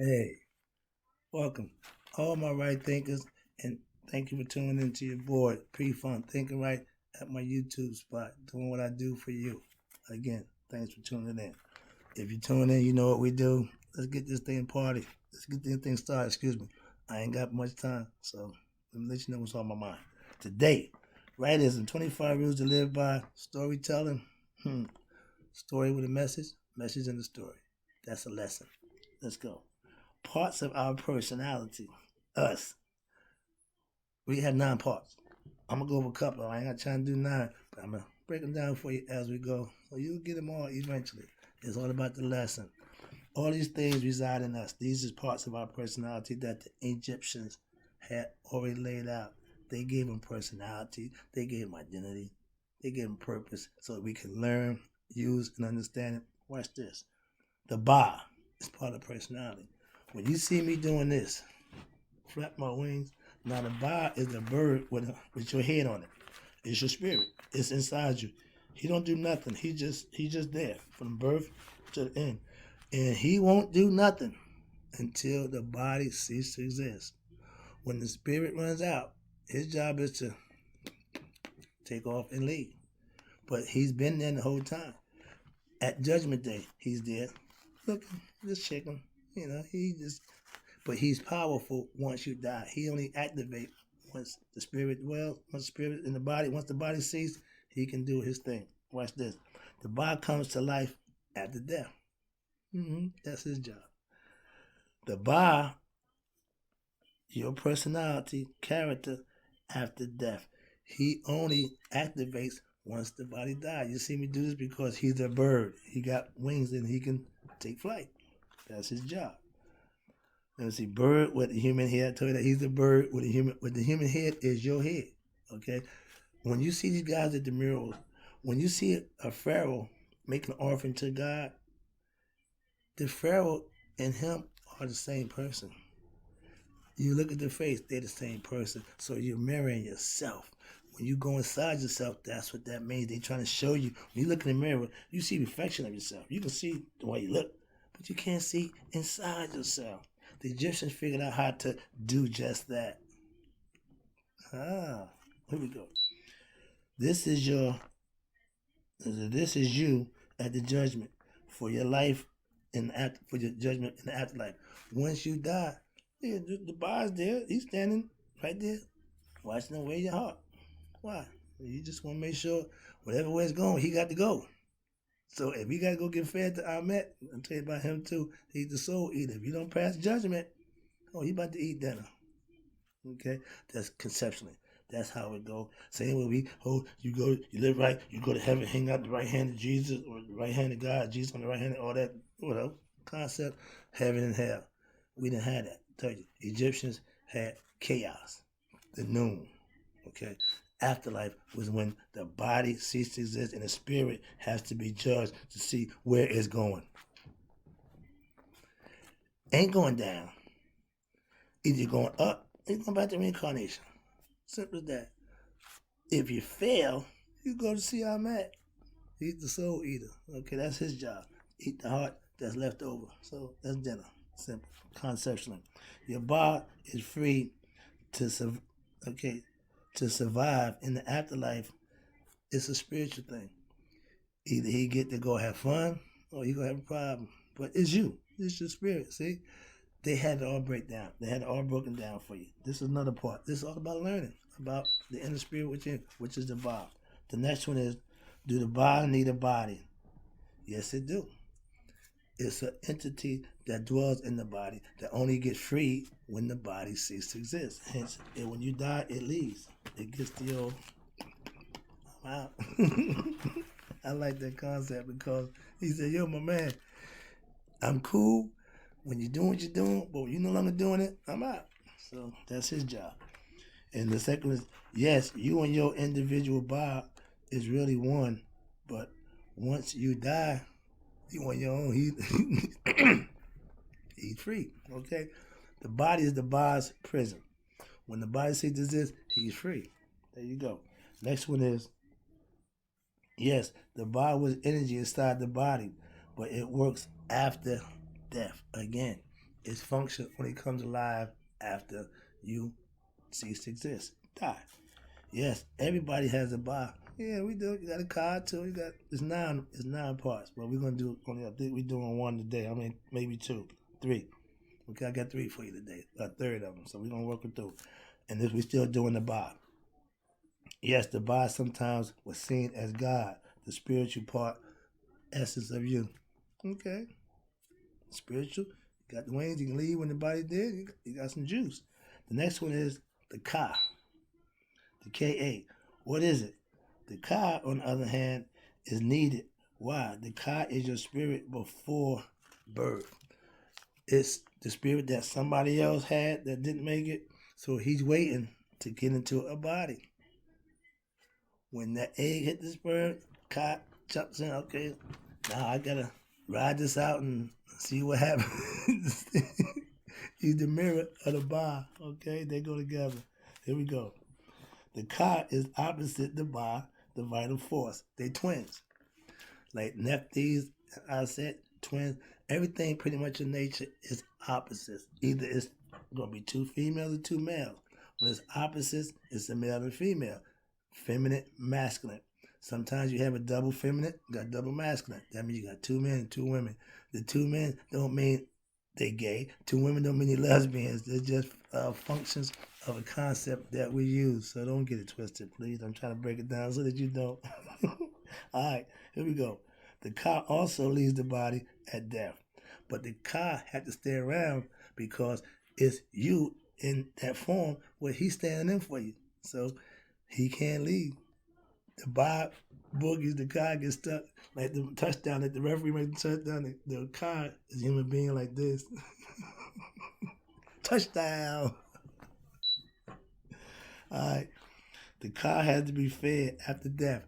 Hey, welcome, all my right thinkers, and thank you for tuning into your board, Pfunk, Thinking Right, at my YouTube spot, doing what I do for you. Again, thanks for tuning in. If you tune in, you know what we do. Let's get this thing party. Let's get this thing started. Excuse me. I ain't got much time, so let me let you know what's on my mind. Today, writism, 25 rules to live by, storytelling. Story with a message in the story. That's a lesson. Let's go. Parts of our personality, us. We have 9 parts. I'm gonna go over a couple. I ain't got time to do 9, but I'm gonna break them down for you as we go, so you'll get them all eventually. It's all about the lesson. All these things reside in us. These are parts of our personality that the Egyptians had already laid out. They gave them personality. They gave them identity. They gave them purpose so that we can learn, use, and understand it. Watch this. The ba is part of personality. When you see me doing this, flap my wings. Now the ba is a bird with your head on it. It's your spirit. It's inside you. He don't do nothing. He just there from birth to the end, and he won't do nothing until the body ceases to exist. When the spirit runs out, his job is to take off and leave. But he's been there the whole time. At Judgment Day, he's there. Look, just check him. But he's powerful once you die. He only activate once the spirit dwells, once the spirit in the body, once the body ceases, he can do his thing. Watch this. The body comes to life after death. That's his job. The body, your personality, character, after death. He only activates once the body dies. You see me do this because he's a bird. He got wings and he can take flight. That's his job. Let me see, bird with a human head. I told you that he's a bird with the human head is your head. Okay? When you see these guys at the murals, when you see a pharaoh making an offering to God, the pharaoh and him are the same person. You look at the face, they're the same person. So you're mirroring yourself. When you go inside yourself, that's what that means. They're trying to show you. When you look in the mirror, you see reflection of yourself. You can see the way you look, but you can't see inside yourself. The Egyptians figured out how to do just that. Here we go. This is you at the judgment for your life for your judgment in the afterlife. Once you die, the body's there. He's standing right there, watching away your heart. Why? You just want to make sure whatever way it's going, he got to go. So if you got to go get fed to Ahmet, I'll tell you about him too. He's the soul eater. If you don't pass judgment, he about to eat dinner. Okay? That's conceptually. That's how it go. Same way you live right, you go to heaven, hang out the right hand of Jesus or the right hand of God, Jesus on the right hand, all that, concept, heaven and hell. We didn't have that. I tell you, Egyptians had chaos, the noon. Okay? Afterlife was when the body ceases to exist and the spirit has to be judged to see where it's going. Ain't going down. Either going up or going back to reincarnation. Simple as that. If you fail, you go to see Ahmet. He's the soul eater. Okay, that's his job. Eat the heart that's left over. So that's dinner. Simple. Conceptually. Your body is free to survive in the afterlife. It's a spiritual thing. Either he get to go have fun or he gonna have a problem. But it's you. It's your spirit. See? They had it all break down. They had it all broken down for you. This is another part. This is all about learning about the inner spirit within, which is the body. The next one is, do the body need a body? Yes, it do. It's an entity that dwells in the body that only gets free when the body ceases to exist. Hence, when you die, it leaves. It gets the old, I'm out. I like that concept because he said, yo, my man, I'm cool when you're doing what you're doing, but when you're no longer doing it, I'm out. So that's his job. And the second is, yes, you and your individual body is really one, but once you die, you on your own. He's free. Okay, the body is the body's prison. When the body sees this, he's free. There you go. Next one is, yes, the body was energy inside the body, but it works after death. Again, its function only comes alive after you cease to exist, die. Yes, everybody has a body. Yeah, we do. You got a car too. You got it's nine parts, but we're gonna do only. I think we're doing one today. I mean, maybe two, three. Okay, I got three for you today. A third of them. So we're gonna work it through. And this we still doing the body. Yes, the body sometimes was seen as God, the spiritual part, essence of you. Okay, spiritual. You got the wings. You can leave when the body's dead. You got some juice. The next one is the Ka, the Ka. What is it? The Ka, on the other hand, is needed. Why? The Ka is your spirit before birth. It's the spirit that somebody else had that didn't make it. So he's waiting to get into a body. When that egg hit the sperm, Ka jumps in. Okay, now I gotta ride this out and see what happens. He's the mirror of the Ba. Okay, they go together. Here we go. The Ka is opposite the Ba, the vital force. They twins. Like Nephites, I said, twins. Everything pretty much in nature is opposites. Either it's going to be two females or two males. When it's opposites, it's a male and female. Feminine, masculine. Sometimes you have a double feminine, you got double masculine. That means you got two men and two women. The two men don't mean they gay. Two women don't mean they lesbians. They're just functions of a concept that we use. So don't get it twisted, please. I'm trying to break it down so that you don't. All right, here we go. The Ka also leaves the body at death. But the Ka had to stay around because it's you in that form where he's standing in for you. So he can't leave. The Ba boogies, the Ka gets stuck. Like the touchdown, like the referee makes the touchdown, the Ka is a human being like this. Touchdown. All right. The Ka has to be fed after death.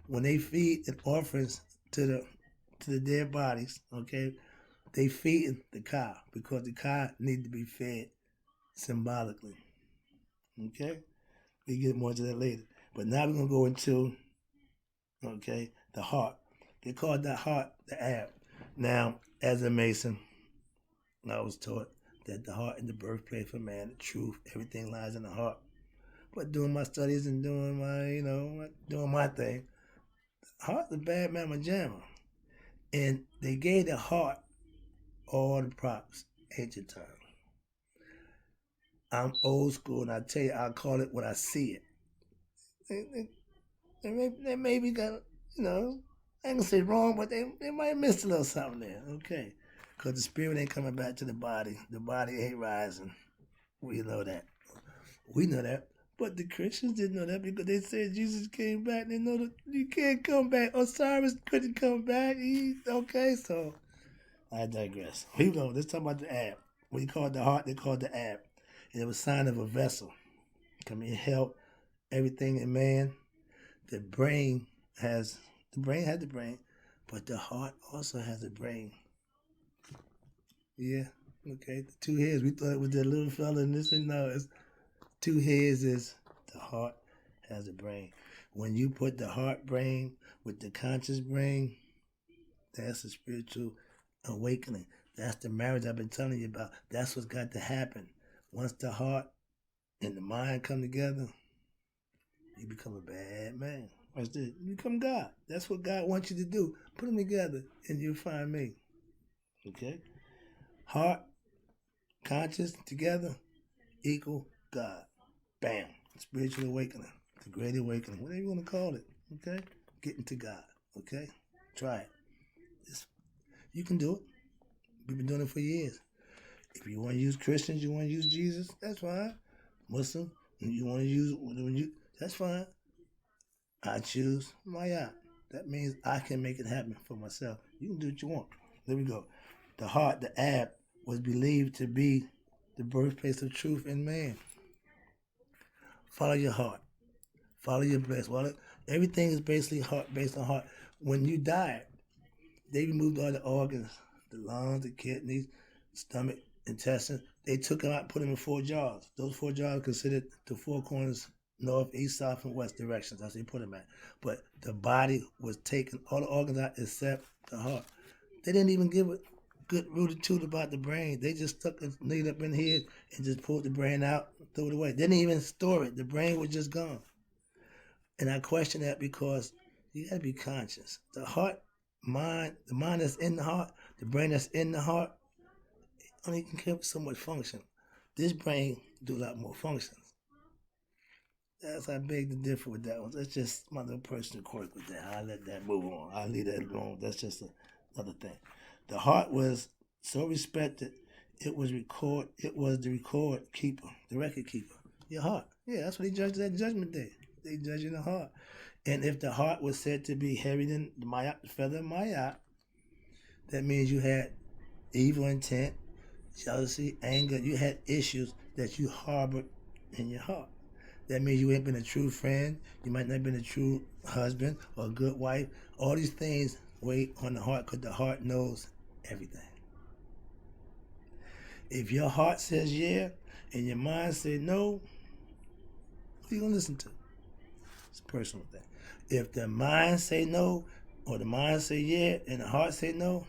When they feed an orphans to the dead bodies, okay, they feed the Ka because the Ka need to be fed symbolically. Okay? We get more to that later. But now we're gonna go into the heart. They call that heart the ab. Now, as a Mason, I was taught that the heart is the birthplace for man, the truth, everything lies in the heart. But doing my studies and doing my thing, heart's a bad mamma jamma. And they gave the heart all the props, ancient time. I'm old school, and I tell you, I call it when I see it. They maybe got, I ain't gonna say wrong, but they might have missed a little something there, okay? Because the spirit ain't coming back to the body. The body ain't rising. We know that. We know that. But the Christians didn't know that because they said Jesus came back. They know that you can't come back. Osiris couldn't come back. Okay, so I digress. Here we go. Let's talk about the ab. When you call it the heart, they call it the ab. And it was a sign of a vessel. Come in, help everything in man. The brain has the brain, but the heart also has a brain. Yeah, okay. The two heads. We thought it was that little fella and this and no, it's two heads is the heart has a brain. When you put the heart brain with the conscious brain, that's a spiritual awakening. That's the marriage I've been telling you about. That's what's got to happen. Once the heart and the mind come together, you become a bad man. Watch this. You become God. That's what God wants you to do. Put them together and you'll find me. Okay? Heart, conscious, together, equal God. Bam. Spiritual awakening. The great awakening. Whatever you want to call it. Okay? Getting to God. Okay? Try it. You can do it. We've been doing it for years. If you want to use Christians, you want to use Jesus, that's fine. Muslim, you want to use, that's fine. I choose Maya. That means I can make it happen for myself. You can do what you want. There we go. The heart, the ab, was believed to be the birthplace of truth in man. Follow your heart. Follow your bliss. Well, everything is basically heart, based on heart. When you died, they removed all the organs, the lungs, the kidneys, stomach, intestines. They took them out and put them in 4 jars. Those 4 jars are considered the 4 corners, north, east, south, and west directions. That's where they put them at. But the body was taken, all the organs out except the heart. They didn't even give it good rooted about the brain. They just stuck a needle up in here and just pulled the brain out, threw it away. They didn't even store it. The brain was just gone. And I question that because you got to be conscious. The heart, mind, the mind that's in the heart, the brain that's in the heart, only can keep so much function. This brain do a lot more functions. That's how big the difference with that one. That's just my little personal quirk with that. I'll let that move on. I'll leave that alone. That's just another thing. The heart was so respected. It was the record keeper, the record keeper. Your heart. Yeah, that's what he judged at Judgment Day. They judging the heart. And if the heart was said to be heavier than the feather of Mayat, that means you had evil intent, jealousy, anger. You had issues that you harbored in your heart. That means you ain't been a true friend. You might not have been a true husband or a good wife. All these things weigh on the heart because the heart knows everything. If your heart says yeah and your mind says no, who you going to listen to? It's a personal thing. If the mind say no or the mind say yeah and the heart say no,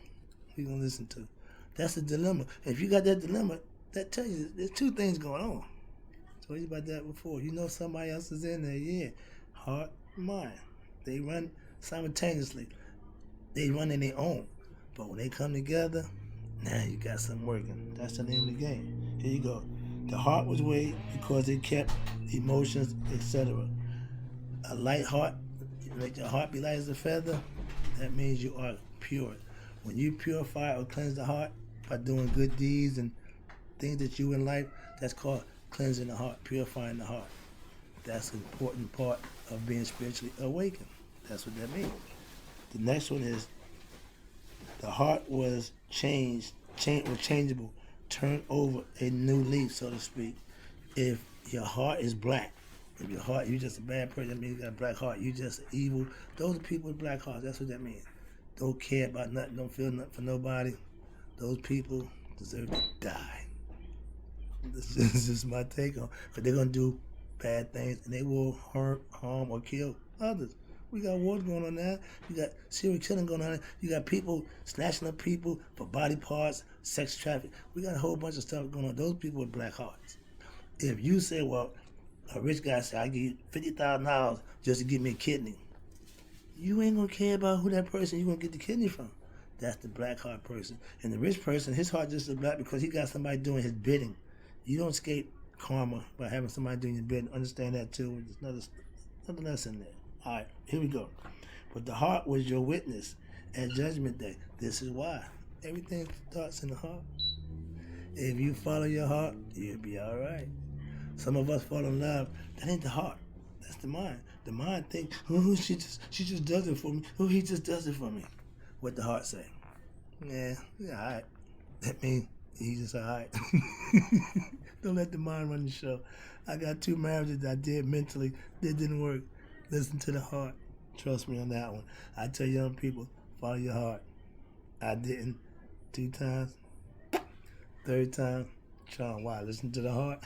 who you going to listen to? That's a dilemma. If you got that dilemma, that tells you there's two things going on. I told you about that before. You know somebody else is in there, yeah. Heart, mind. They run simultaneously. They run in their own. But when they come together, now you got something working. That's the name of the game. Here you go. The heart was weighed because it kept emotions, etc. A light heart, make your heart be light as a feather, that means you are pure. When you purify or cleanse the heart by doing good deeds and things that you in life, that's called cleansing the heart, purifying the heart. That's an important part of being spiritually awakened. That's what that means. The next one is the heart was changeable, turn over a new leaf, so to speak. If your heart is black, if your heart, you just a bad person, that means you got a black heart, you just evil. Those are people with black hearts, that's what that means. Don't care about nothing, don't feel nothing for nobody. Those people deserve to die. This is just my take on it. But they're going to do bad things and they will hurt, harm, or kill others. We got wars going on now. You got serial killing going on. You got people snatching up people for body parts, sex trafficking. We got a whole bunch of stuff going on. Those people with black hearts. If you say, well, a rich guy said, I give you $50,000 just to give me a kidney, you ain't going to care about who that person you're going to get the kidney from. That's the black heart person. And the rich person, his heart just is black because he got somebody doing his bidding. You don't escape karma by having somebody doing your bidding. Understand that too. There's nothing else in there. All right, here we go. But the heart was your witness at Judgment Day. This is why. Everything starts in the heart. If you follow your heart, you'll be all right. Some of us fall in love. That ain't the heart. That's the mind. The mind thinks, oh, she just does it for me. Oh, he just does it for me. What the heart say? Yeah, all right. That means he's just all right. Don't let the mind run the show. I got 2 marriages that I did mentally. That didn't work. Listen to the heart. Trust me on that one. I tell young people, follow your heart. I didn't. 2 times. 3rd time. Sean, why? Listen to the heart.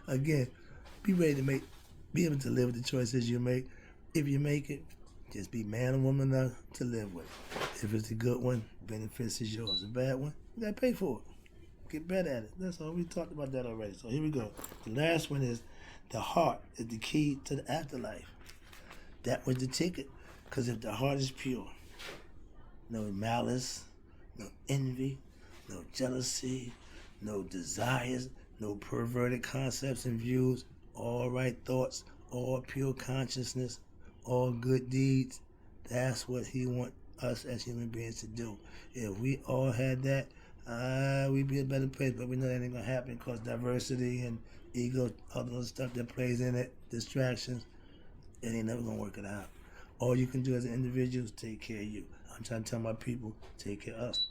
Again, be ready to be able to live with the choices you make. If you make it, just be man or woman enough to live with it. If it's a good one, benefits is yours. A bad one, you gotta pay for it. Get better at it. That's all. We talked about that already. So here we go. The last one is the heart is the key to the afterlife. That was the ticket. Because if the heart is pure, no malice, no envy, no jealousy, no desires, no perverted concepts and views, all right thoughts, all pure consciousness, all good deeds. That's what he wants us as human beings to do. If we all had that, we'd be a better place. But we know that ain't gonna happen because diversity and ego, other stuff that plays in it, distractions, it ain't never gonna work it out. All you can do as an individual is take care of you. I'm trying to tell my people, take care of us.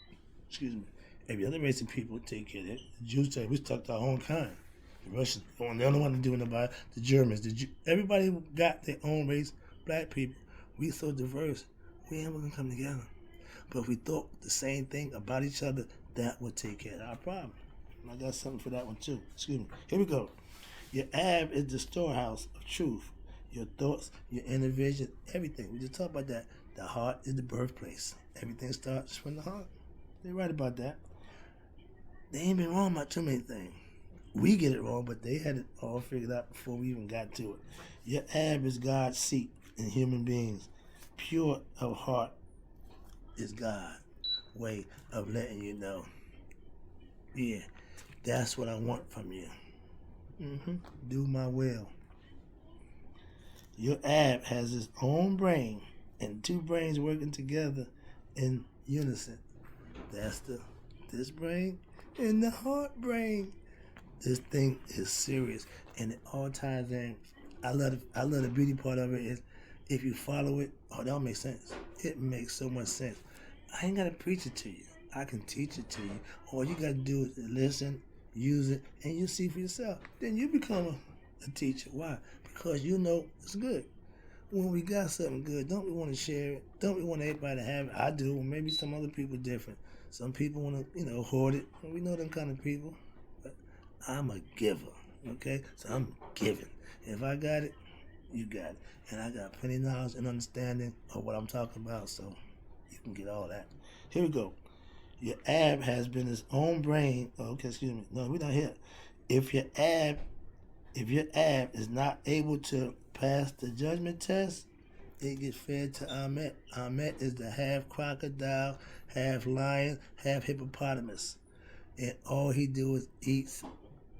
Excuse me. Every other race of people take care of it. The Jews say we stuck to our own kind. The Russians, the only one to do it about it. The Germans, everybody got their own race. Black people, we so diverse, we ain't gonna come together. But if we thought the same thing about each other, that would take care of our problem. And I got something for that one too. Excuse me. Here we go. Your ab is the storehouse of truth. Your thoughts, your inner vision, everything. We just talked about that. The heart is the birthplace. Everything starts from the heart. They're right about that. They ain't been wrong about too many things. We get it wrong, but they had it all figured out before we even got to it. Your ab is God's seat in human beings. Pure of heart is God's way of letting you know, yeah, that's what I want from you. Do my will. Your ab has its own brain, and two brains working together in unison. That's this brain and the heart brain. This thing is serious, and it all ties in. I love the beauty part of it is if you follow it. Oh, that don't make sense. It makes so much sense. I ain't gotta preach it to you. I can teach it to you. All you gotta do is listen, use it, and you see for yourself. Then you become a teacher. Why? Because you know it's good. When we got something good, don't we want to share it? Don't we want everybody to have it? I do. Well, maybe some other people different. Some people want to, hoard it. We know them kind of people. But I'm a giver, okay? So I'm giving. If I got it, you got it. And I got plenty of knowledge and understanding of what I'm talking about, so you can get all that. Here we go. Your ab has been its own brain. Oh, okay, excuse me. No, we're not here. If your ab is not able to pass the judgment test, it gets fed to Amet. Amet is the half crocodile, half lion, half hippopotamus. And all he do is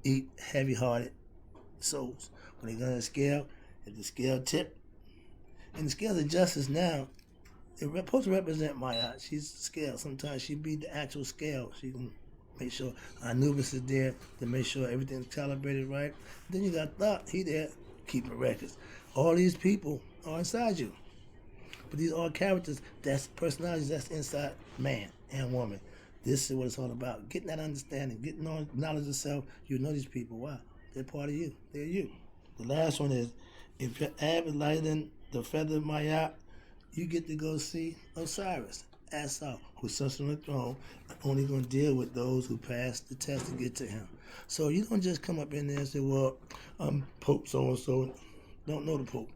eat heavy-hearted souls. When they go on the scale, if the scale tip, and the scales of justice now, it's supposed to represent Maya. She's the scale. Sometimes she be the actual scale. She can make sure Anubis is there to make sure everything's calibrated right. Then you got Thought. He there keeping records. All these people are inside you. But these are characters, that's personalities that's inside man and woman. This is what it's all about. Getting that understanding, getting knowledge of self. You know these people. Why? They're part of you. They're you. The last one is, if your ab is lighter than the feather of Mayat, you get to go see Osiris, Asau, who sits on the throne, only going to deal with those who pass the test to get to him. So you don't just come up in there and say, well, I'm Pope so-and-so. Don't know the Pope.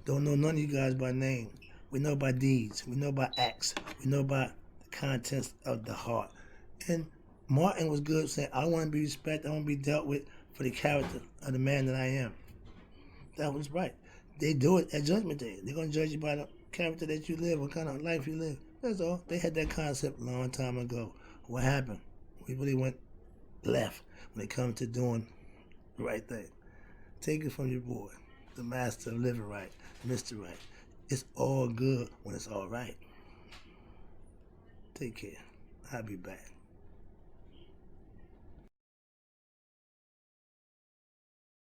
Don't know none of you guys by name. We know by deeds. We know by acts. We know by the contents of the heart. And Martin was good saying, I want to be respected. I want to be dealt with for the character of the man that I am. That was right. They do it at Judgment Day. They're going to judge you by the character that you live, what kind of life you live. That's all. They had that concept a long time ago. What happened? We really went left when it comes to doing the right thing. Take it from your boy, the master of living right, Mr. Right. It's all good when it's all right. Take care. I'll be back.